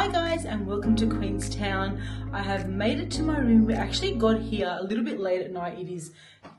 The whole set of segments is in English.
Hi guys and welcome to Queenstown. I have made it to my room. We actually got here a little bit late at night. It is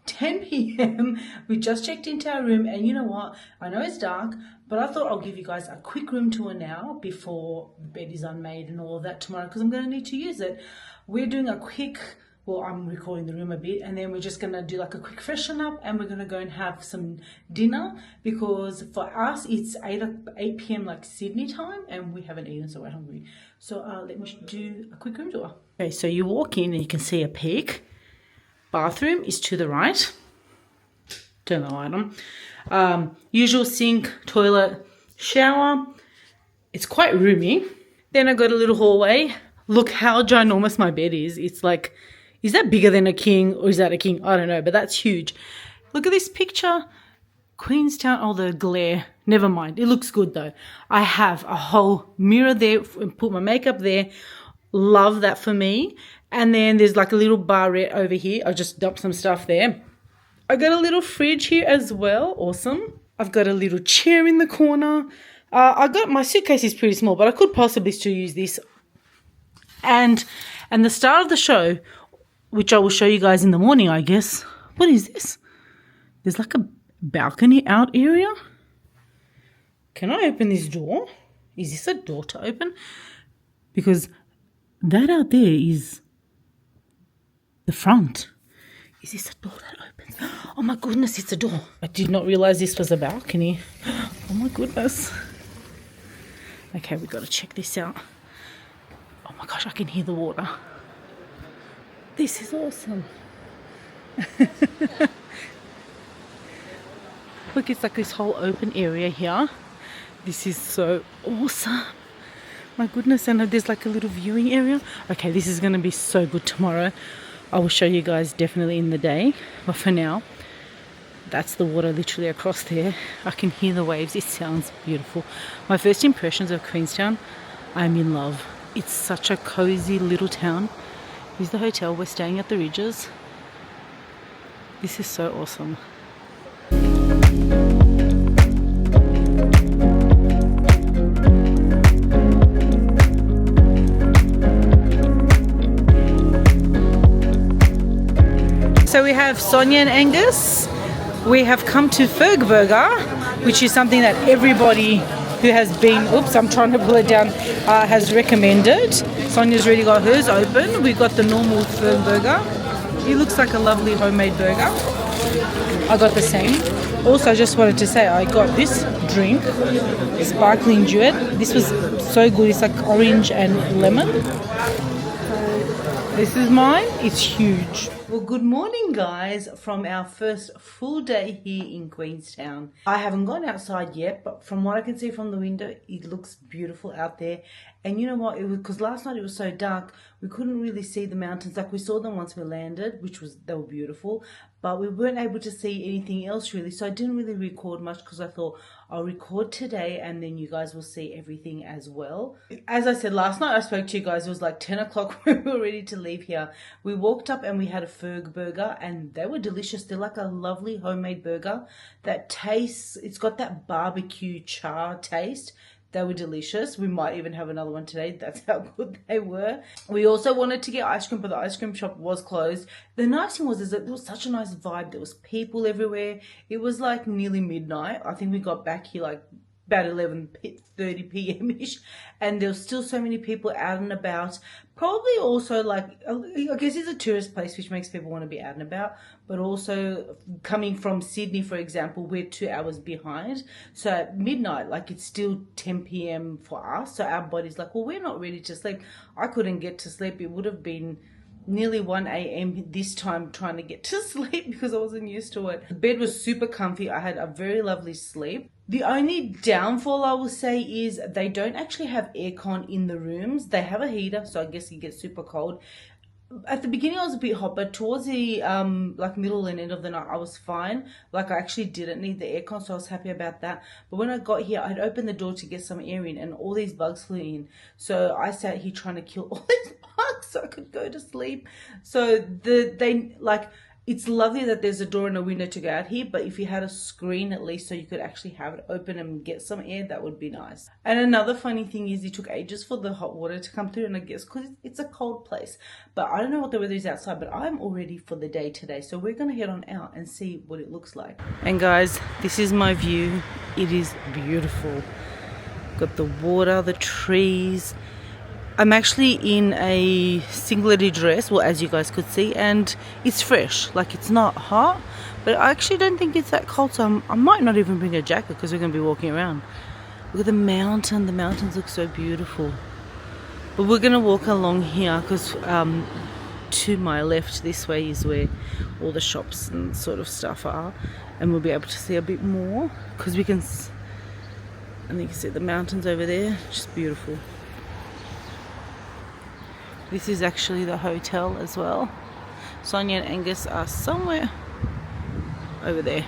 10 p.m. We just checked into our room and you know what? I know it's dark, but I thought I'll give you guys a quick room tour now before the bed is unmade and all of that tomorrow because I'm going to need to use it. We're doing a quick, well, I'm recording the room a bit and then we're just going to do like a quick freshen up and we're going to go and have some dinner because for us it's 8 p.m. like Sydney time and we haven't eaten so we're hungry. So let me do a quick room tour. Okay, so you walk in and you can see a peek. Bathroom is to the right. Turn the light on. Usual sink, toilet, shower. It's quite roomy. Then I got a little hallway. Look how ginormous my bed is. It's like, is that bigger than a king or is that a king? I don't know, but that's huge. Look at this picture. Queenstown, oh, the glare. Never mind. It looks good though. I have a whole mirror there and put my makeup there. Love that for me. And then there's like a little barrette over here. I just dumped some stuff there. I got a little fridge here as well. Awesome. I've got a little chair in the corner. I got my suitcase is pretty small, but I could possibly still use this. And the start of the show, which I will show you guys in the morning, I guess. What is this? There's like a balcony out area. Can I open this door? Is this a door to open? Because that out there is the front. Is this a door that opens? Oh my goodness, it's a door. I did not realize this was a balcony. Oh my goodness. Okay, we got to check this out. Oh my gosh, I can hear the water. This is awesome. Look, it's like this whole open area here. This is so awesome. My goodness, and there's like a little viewing area. Okay, this is going to be so good tomorrow. I will show you guys definitely in the day. But for now, that's the water literally across there. I can hear the waves. It sounds beautiful. My first impressions of Queenstown, I'm in love. It's such a cozy little town. Here's the hotel. We're staying at the Ridges. This is so awesome. So we have Sonia and Angus. We have come to Ferg Burger, which is something that everybody who has been, oops, I'm trying to pull it down, has recommended. Sonia's already got hers open. We've got the normal Ferg Burger. It looks like a lovely homemade burger. I got the same. Also, I just wanted to say I got this drink, sparkling duet. This was so good. It's like orange and lemon. This is mine. It's huge. Well, good morning, guys, from our first full day here in Queenstown. I haven't gone outside yet, but from what I can see from the window, it looks beautiful out there. And you know what? It was because last night it was so dark, we couldn't really see the mountains. Like we saw them once we landed, they were beautiful, but we weren't able to see anything else really. So I didn't really record much because I thought I'll record today and then you guys will see everything as well. As I said last night, I spoke to you guys. It was like 10 o'clock when we were ready to leave here. We walked up and we had a Ferg burger and they were delicious. They're like a lovely homemade burger that tastes, it's got that barbecue char taste. They were delicious. We might even have another one today. That's how good they were. We also wanted to get ice cream, but the ice cream shop was closed. The nice thing was that there was such a nice vibe. There was people everywhere. It was like nearly midnight. I think we got back here like about 11:30 p.m.-ish. And there was still so many people out and about. Probably also like, I guess it's a tourist place, which makes people want to be out and about. But also coming from Sydney, for example, we're 2 hours behind. So at midnight, like it's still 10 p.m. for us. So our body's like, well, we're not ready to sleep. I couldn't get to sleep. It would have been nearly 1 a.m. this time trying to get to sleep because I wasn't used to it. The bed was super comfy. I had a very lovely sleep. The only downfall I will say is they don't actually have aircon in the rooms. They have a heater, so I guess it gets super cold. At the beginning I was a bit hot, but towards the like middle and end of the night I was fine. Like I actually didn't need the aircon, so I was happy about that. But when I got here, I'd opened the door to get some air in and all these bugs flew in. So I sat here trying to kill all these bugs so I could go to sleep. So they like It's lovely that there's a door and a window to go out here, but if you had a screen at least so you could actually have it open and get some air, that would be nice. And another funny thing is it took ages for the hot water to come through, and I guess because it's a cold place. But I don't know what the weather is outside, but I'm all ready for the day today. So we're going to head on out and see what it looks like. And guys, this is my view. It is beautiful. Got the water, the trees. I'm actually in a singlet dress, well, as you guys could see, and it's fresh. Like, it's not hot, but I actually don't think it's that cold, so I might not even bring a jacket because we're going to be walking around. Look at the mountain. The mountains look so beautiful. But we're going to walk along here because to my left this way is where all the shops and sort of stuff are, and we'll be able to see a bit more because we can, and you can see the mountains over there. Just beautiful. This is actually the hotel as well. Sonia and Angus are somewhere over there.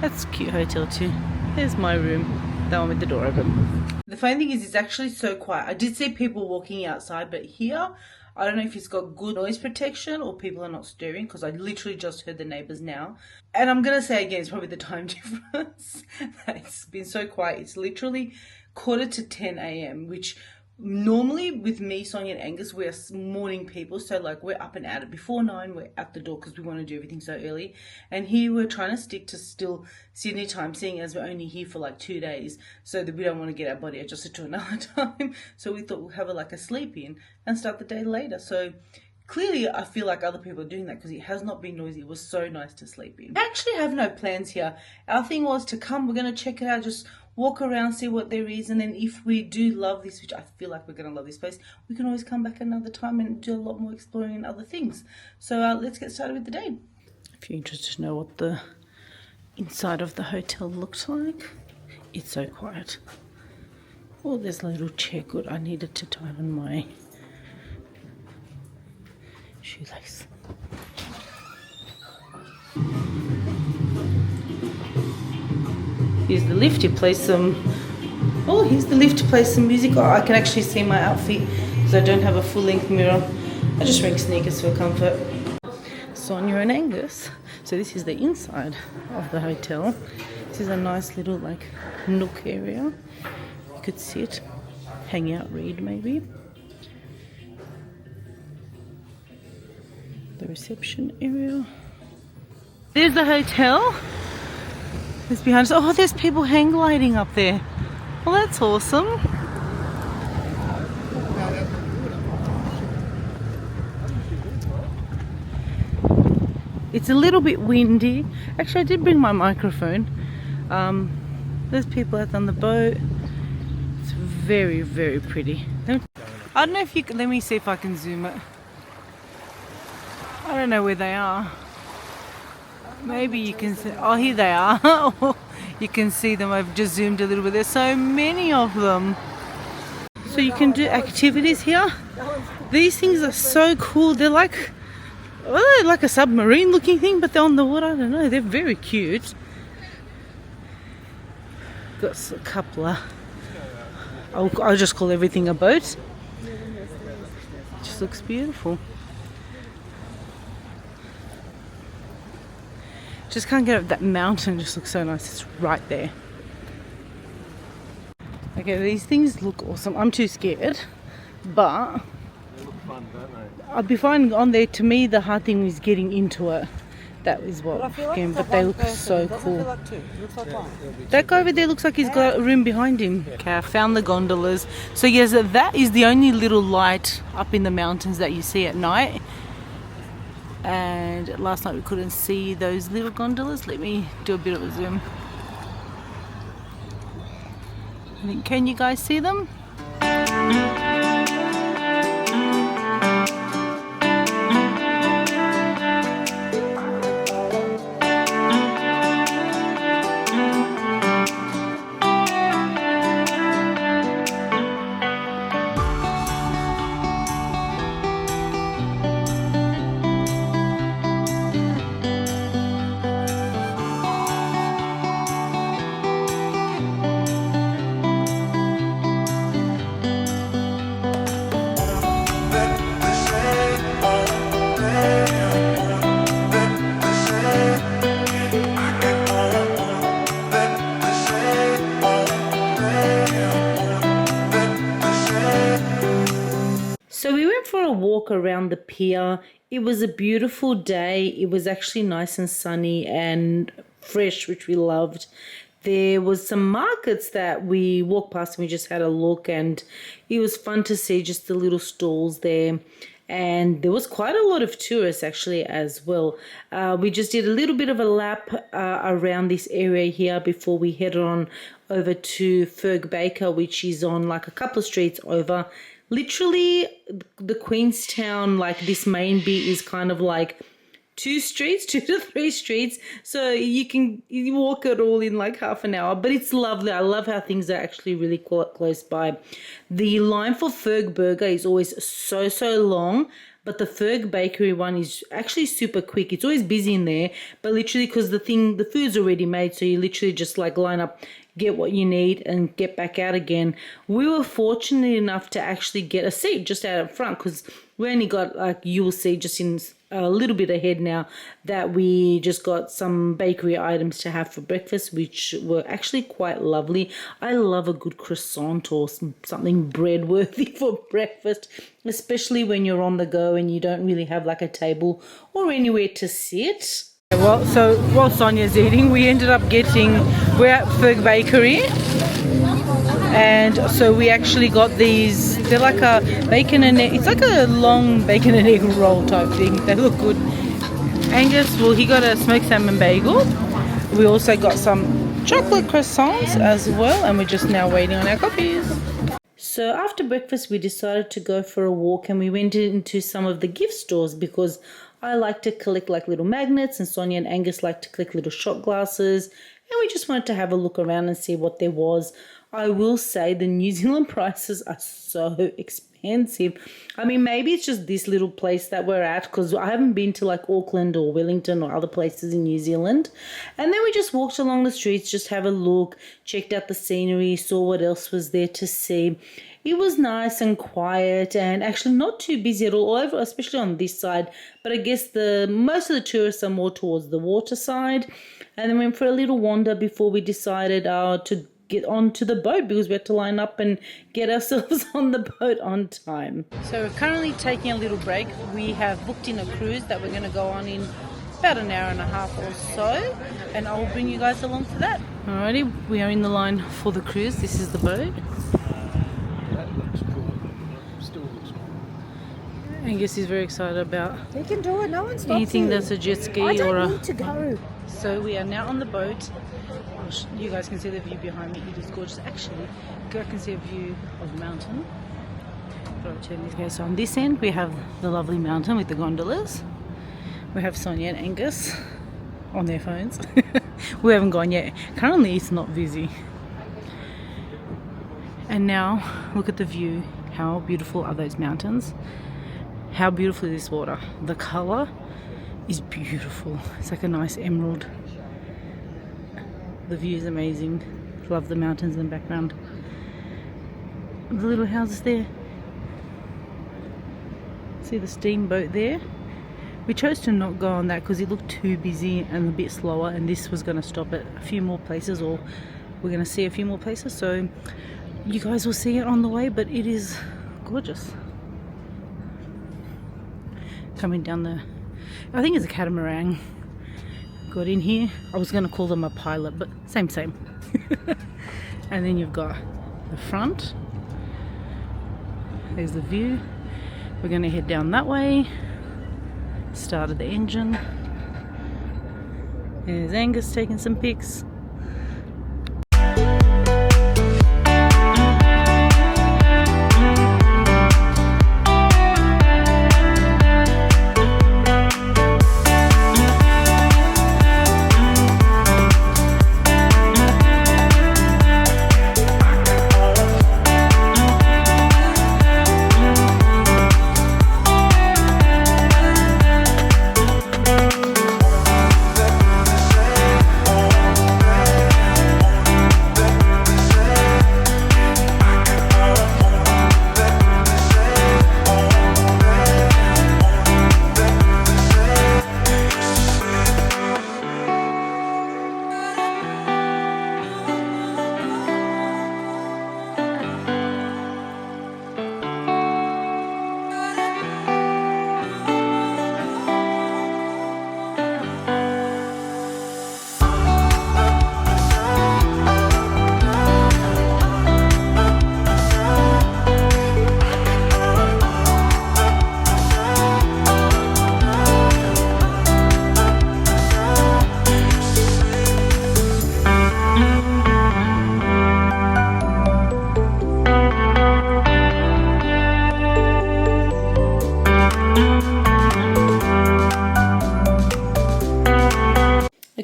That's a cute hotel too. There's my room, that one with the door open. The funny thing is it's actually so quiet. I did see people walking outside, but here, I don't know if it's got good noise protection or people are not stirring, because I literally just heard the neighbours now. And I'm going to say again, it's probably the time difference. It's been so quiet. It's literally 10:15 a.m, which normally with me, Sonia and Angus, we're morning people, so like we're up and at it before 9. We're at the door because we want to do everything so early. And here we're trying to stick to still Sydney time, seeing as we're only here for like 2 days, so that we don't want to get our body adjusted to another time. So we thought we'll have like a sleep in and start the day later. So clearly I feel like other people are doing that because it has not been noisy. It was so nice to sleep in. I actually have no plans here. Our thing was to come, we're going to check it out, just walk around, see what there is, and then if we do love this, which I feel like we're going to love this place, we can always come back another time and do a lot more exploring and other things. So let's get started with the day. If you're interested to know what the inside of the hotel looks like, it's so quiet. Oh, there's a little chair. Good, I needed to tie on my shoelace. Here's the lift. You play some. Oh, here's the lift to play some music. Oh, I can actually see my outfit because I don't have a full-length mirror. I just wearing sneakers for comfort. Sonia and Angus. So this is the inside of the hotel. This is a nice little like nook area. You could sit, hang out, read maybe. The reception area. There's the hotel. It's behind us. Oh, there's people hang gliding up there. Well, that's awesome. It's a little bit windy. Actually, I did bring my microphone. There's people out on the boat. It's very, very pretty. I don't know if you can, let me see if I can zoom it. I don't know where they are. Maybe you can see, oh, here they are. You can see them. I've just zoomed a little bit. There's so many of them. So you can do activities here. These things are so cool. They're like, well, they're like a submarine looking thing, but they're on the water. I don't know. They're very cute. Got a couple of, I'll just call everything a boat. It just looks beautiful. Just can't get up that mountain. It just looks so nice. It's right there. Okay, these things look awesome. I'm too scared, but they look fun, don't they? I'd be fine on there. To me, the hard thing is getting into it. That is what game. But they look so cool. Like two. It looks like one. That guy over there looks like he's got a room behind him. Okay, I found the gondolas. So yes, that is the only little light up in the mountains that you see at night. And last night we couldn't see those little gondolas. Let me do a bit of a zoom. Can you guys see them? So we went for a walk around the pier. It was a beautiful day. It was actually nice and sunny and fresh, which we loved. There was some markets that we walked past and we just had a look, and it was fun to see just the little stalls there. And there was quite a lot of tourists actually as well. We just did a little bit of a lap around this area here before we headed on over to Ferg Baker, which is on like a couple of streets over. Literally, the Queenstown, like this main bit is kind of like 2 to 3 streets. So you walk it all in like half an hour, but it's lovely. I love how things are actually really close by. The line for Ferg Burger is always so long, but the Ferg Bakery one is actually super quick. It's always busy in there, but literally because the food's already made, so you literally just like line up, get what you need and get back out again. We were fortunate enough to actually get a seat just out up front, because we only got, like you will see just in a little bit ahead now, that we just got some bakery items to have for breakfast, which were actually quite lovely. I love a good croissant or something bread worthy for breakfast, especially when you're on the go and you don't really have like a table or anywhere to sit. Well, so while Sonia's eating, we're at Ferg Bakery, and so we actually got these. They're like a bacon and egg, it's like a long bacon and egg roll type thing. They look good. Angus, well, he got a smoked salmon bagel. We also got some chocolate croissants as well, and we're just now waiting on our coffees. So after breakfast, we decided to go for a walk, and we went into some of the gift stores because I like to collect like little magnets, and Sonia and Angus like to collect little shot glasses, and we just wanted to have a look around and see what there was. I will say the New Zealand prices are so expensive. I mean, maybe it's just this little place that we're at, because I haven't been to like Auckland or Wellington or other places in New Zealand. And then we just walked along the streets, just have a look, checked out the scenery, saw what else was there to see. It was nice and quiet and actually not too busy at all, especially on this side. But I guess most of the tourists are more towards the water side. And then we went for a little wander before we decided to get onto the boat, because we had to line up and get ourselves on the boat on time. So we're currently taking a little break. We have booked in a cruise that we're going to go on in about an hour and a half or so, and I'll bring you guys along for that. Alrighty, we are in the line for the cruise. This is the boat. That looks cool. Still looks cool. Angus is very excited about You can do it, no one stops anything you. that's a jet ski I or don't a... need to go. So we are now on the boat. You guys can see the view behind me. It is gorgeous. Actually, I can see a view of the mountain. Okay, so on this end we have the lovely mountain with the gondolas. We have Sonia and Angus on their phones. We haven't gone yet. Currently it's not busy. And now look at the view. How beautiful are those mountains? How beautiful is this water? The colour is beautiful. It's like a nice emerald. The view is amazing. Love the mountains in the background. The little houses there. See the steamboat there? We chose to not go on that because it looked too busy and a bit slower, and this was going to stop at a few more places, or we're going to see a few more places, so you guys will see it on the way, but it is gorgeous. Coming down I think it's a catamaran. Got in here. I was going to call them a pilot, but same. And then you've got the front. There's the view. We're going to head down that way. Started the engine. There's Angus taking some pics.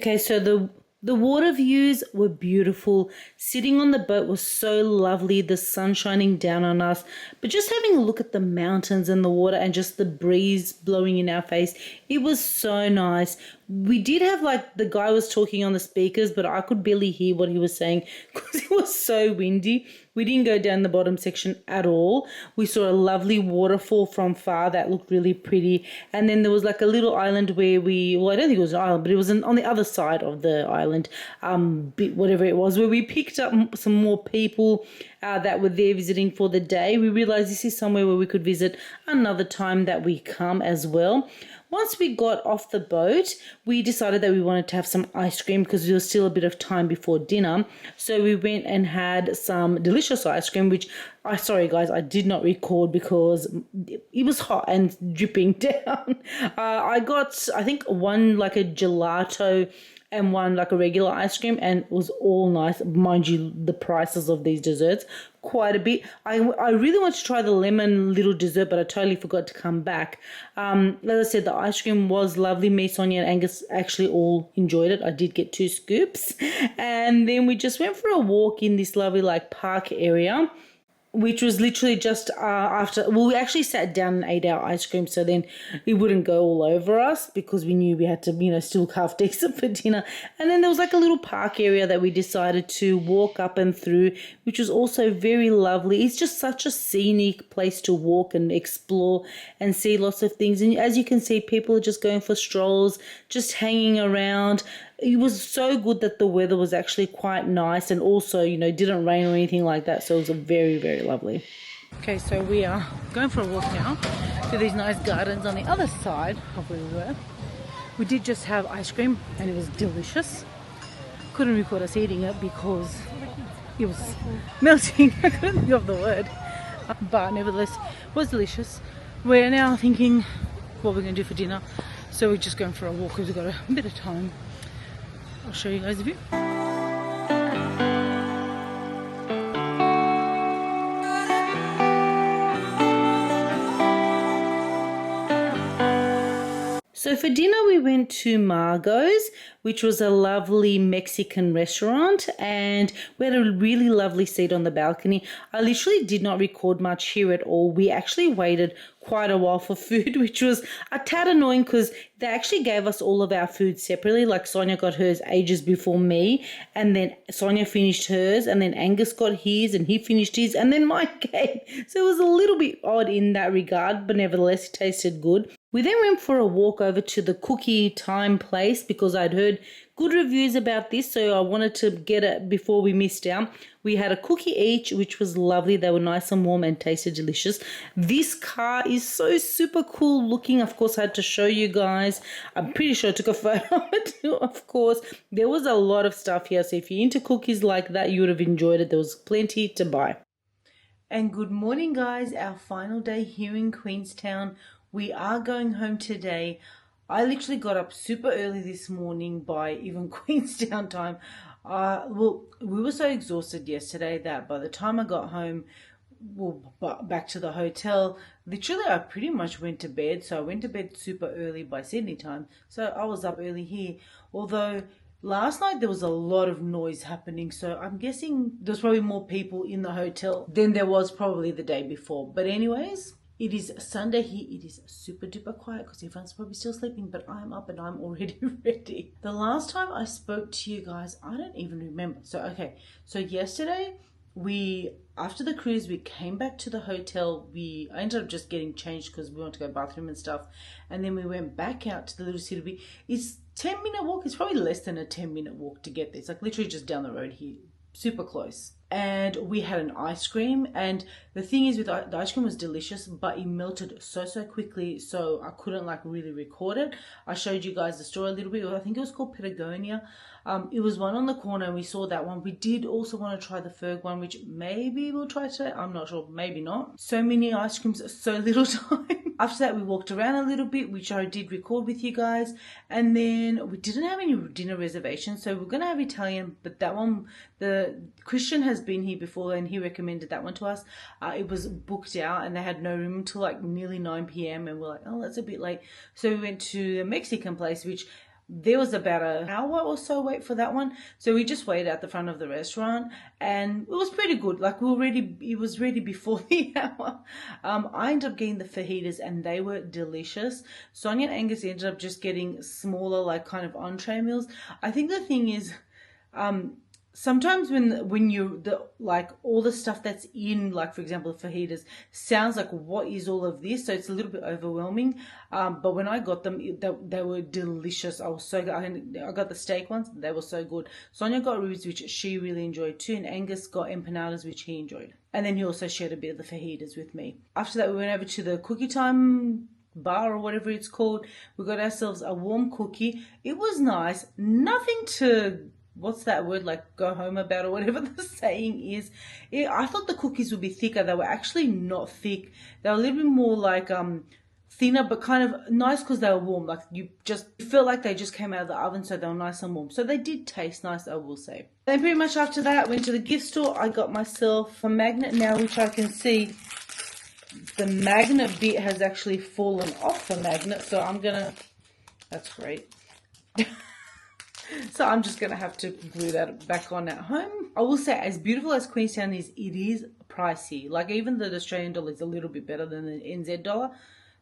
Okay, so the water views were beautiful. Sitting on the boat was so lovely, the sun shining down on us. But just having a look at the mountains and the water and just the breeze blowing in our face, it was so nice. We did have the guy was talking on the speakers, but I could barely hear what he was saying because it was so windy. We didn't go down the bottom section at all. We saw a lovely waterfall from far that looked really pretty. And then there was a little island where I don't think it was an island, but it was on the other side of the island, whatever it was, where we picked up some more people that were there visiting for the day. We realized this is somewhere where we could visit another time that we come as well. Once we got off the boat, we decided that we wanted to have some ice cream because there was still a bit of time before dinner. So we went and had some delicious ice cream, which, sorry guys, I did not record because it was hot and dripping down. I got, I think, one a gelato and one a regular ice cream, and it was all nice. Mind you, the prices of these desserts, quite a bit. I really want to try the lemon little dessert, but I totally forgot to come back. As I said, the ice cream was lovely. Me, Sonia and Angus actually all enjoyed it. I did get 2 scoops. And then we just went for a walk in this lovely park area, which was literally just after, we actually sat down and ate our ice cream so then it wouldn't go all over us because we knew we had to, still carve decent for dinner. And then there was a little park area that we decided to walk up and through, which was also very lovely. It's just such a scenic place to walk and explore and see lots of things. And as you can see, people are just going for strolls, just hanging around. It was so good that the weather was actually quite nice and also, didn't rain or anything like that. So it was very, very lovely. Okay, so we are going for a walk now to these nice gardens on the other side of where we were. We did just have ice cream and it was delicious. Couldn't record us eating it because it was melting. I couldn't think of the word. But nevertheless, it was delicious. We're now thinking what we're going to do for dinner. So we're just going for a walk because we've got a bit of time. I'll show you guys a view. So for dinner we went to Margot's, which was a lovely Mexican restaurant, and we had a really lovely seat on the balcony. I literally did not record much here at all. We actually waited quite a while for food, which was a tad annoying because they actually gave us all of our food separately. Sonia got hers ages before me, and then Sonia finished hers, and then Angus got his and he finished his, and then mine came. So it was a little bit odd in that regard, but nevertheless it tasted good. We then went for a walk over to the cookie time place because I'd heard good reviews about this, so I wanted to get it before we missed out. We had a cookie each, which was lovely. They were nice and warm and tasted delicious. This car is so super cool looking. Of course, I had to show you guys. I'm pretty sure I took a photo of it. Of course, there was a lot of stuff here, so if you're into cookies like that, you would have enjoyed it. There was plenty to buy. And good morning, guys. Our final day here in Queenstown. We are going home today. I literally got up super early this morning by even Queenstown time. Well, we were so exhausted yesterday that by the time I got home, back to the hotel, literally I pretty much went to bed. So I went to bed super early by Sydney time. So I was up early here. Although last night there was a lot of noise happening. So I'm guessing there's probably more people in the hotel than there was probably the day before. But anyways, it is Sunday here. It is super duper quiet because everyone's probably still sleeping, but I'm up and I'm already ready. The last time I spoke to you guys, I don't even remember. So yesterday, after the cruise, we came back to the hotel. I ended up just getting changed because we wanted to go to the bathroom and stuff. And then we went back out to the little city. It's 10-minute walk. It's probably less than a 10-minute walk to get there. It's literally just down the road here. Super close. And we had an ice cream, and the thing is with the ice cream was delicious, but it melted so quickly, so I couldn't really record it. I showed you guys the store a little bit. I think it was called Patagonia. It was one on the corner, and we saw that one. We did also want to try the Ferg one, which maybe we'll try today. I'm not sure, maybe not. So many ice creams, so little time. After that, we walked around a little bit, which I did record with you guys. And then we didn't have any dinner reservations, so we're going to have Italian. But that one, the Christian has been here before, and he recommended that one to us. It was booked out, and they had no room until nearly 9 p.m. And we're like, oh, that's a bit late. So we went to the Mexican place, which there was about an hour or so wait for that one. So we just waited at the front of the restaurant and it was pretty good. Like it was ready before the hour. I ended up getting the fajitas and they were delicious. Sonia and Angus ended up just getting smaller, like kind of entree meals. I think the thing is, sometimes when you like all the stuff that's in, like for example the fajitas, sounds like what is all of this, so it's a little bit overwhelming, but when I got them, they were delicious. I was so good. I got the steak ones, they were so good. Sonia got ribs, which she really enjoyed too, and Angus got empanadas, which he enjoyed, and then he also shared a bit of the fajitas with me. After that we went over to the cookie time bar or whatever it's called. We got ourselves a warm cookie. It was nice, nothing to, what's that word, like go home about or whatever the saying is. I thought the cookies would be thicker. They were actually not thick. They were a little bit more like thinner, but kind of nice because they were warm. Like you just felt like they just came out of the oven, so they were nice and warm. So they did taste nice, I will say. Then pretty much after that, went to the gift store. I got myself a magnet now, which I can see the magnet bit has actually fallen off the magnet. So I'm gonna, that's great. So I'm just going to have to glue that back on at home. I will say, as beautiful as Queenstown is, it is pricey. Like even the Australian dollar is a little bit better than the NZ dollar.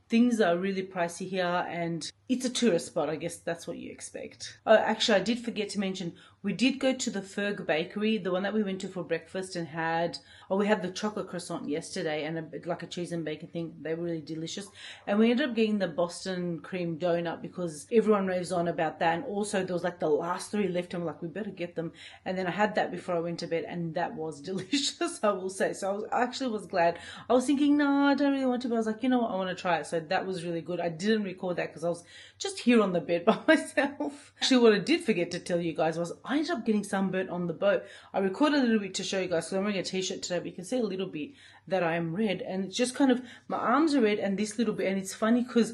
Things are really pricey here and it's a tourist spot. I guess that's what you expect. Oh, actually, I did forget to mention, we did go to the Ferg Bakery, the one that we went to for breakfast, and we had the chocolate croissant yesterday and like a cheese and bacon thing. They were really delicious. And we ended up getting the Boston cream donut because everyone raves on about that. And also there was like the last 3 left and we're like, we better get them. And then I had that before I went to bed and that was delicious, I will say. So I actually was glad. I was thinking, no, I don't really want to, but I was like, you know what, I want to try it. So that was really good. I didn't record that because I was just here on the bed by myself. Actually, what I did forget to tell you guys was I ended up getting sunburnt on the boat. I recorded a little bit to show you guys because I'm wearing a t-shirt today, but you can see a little bit that I am red, and it's just kind of, my arms are red and this little bit, and it's funny because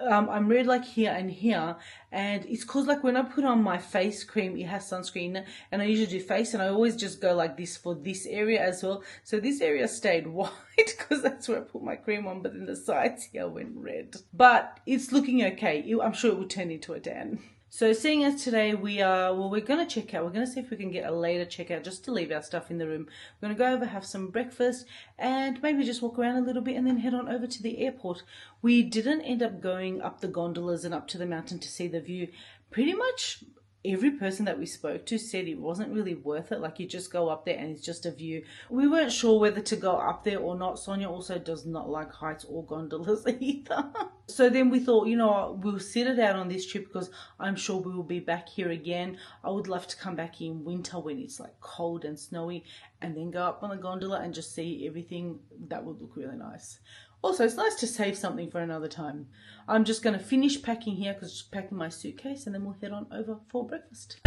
I'm red like here and here, and it's cause like when I put on my face cream, it has sunscreen, and I usually do face, and I always just go like this for this area as well. So this area stayed white because that's where I put my cream on, but then the sides here went red. But it's looking okay. I'm sure it will turn into a tan. So seeing as today we're going to check out, we're going to see if we can get a later checkout just to leave our stuff in the room. We're going to go over, have some breakfast, and maybe just walk around a little bit and then head on over to the airport. We didn't end up going up the gondolas and up to the mountain to see the view. Pretty much every person that we spoke to said it wasn't really worth it. Like you just go up there and it's just a view. We weren't sure whether to go up there or not. Sonia also does not like heights or gondolas either. So then we thought, you know what, we'll sit it out on this trip because I'm sure we will be back here again. I would love to come back in winter when it's like cold and snowy and then go up on the gondola and just see everything. That would look really nice. Also, it's nice to save something for another time. I'm just going to finish packing here because I'm just packing my suitcase and then we'll head on over for breakfast.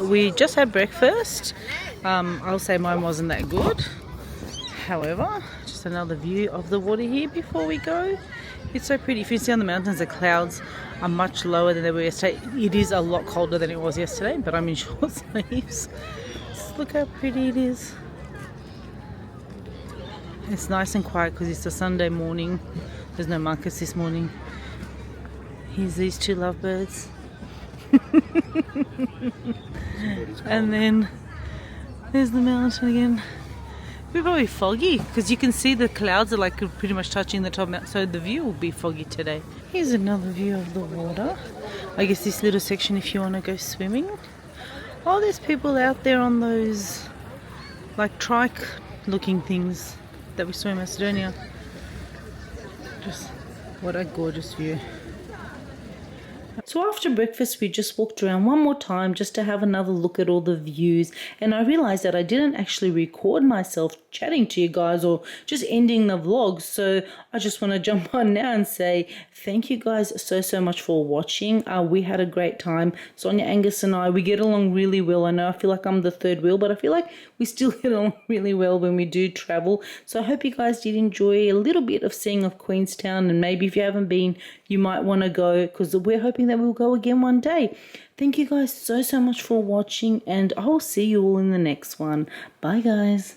We just had breakfast. I'll say mine wasn't that good. However, just another view of the water here before we go. It's so pretty. If you see on the mountains, the clouds are much lower than they were yesterday. It is a lot colder than it was yesterday, but I'm in short sleeves. Just look how pretty it is. It's nice and quiet because it's a Sunday morning. There's no Marcus this morning. Here's these 2 lovebirds. And then there's the mountain again. It'll be probably foggy because you can see the clouds are like pretty much touching the top mountain, so the view will be foggy today. Here's another view of the water. I guess this little section if you want to go swimming. Oh, there's people out there on those like trike looking things that we saw in Macedonia. Just what a gorgeous view. So after breakfast, we just walked around one more time just to have another look at all the views. And I realized that I didn't actually record myself chatting to you guys or just ending the vlog. So I just want to jump on now and say thank you guys so much for watching. We had a great time. Sonia, Angus and I, we get along really well. I know I feel like I'm the third wheel, but I feel like we still get along really well when we do travel. So I hope you guys did enjoy a little bit of seeing of Queenstown, and maybe if you haven't been, you might want to go, because we're hoping that we'll go again one day. Thank you guys so much for watching, and I will see you all in the next one. Bye guys.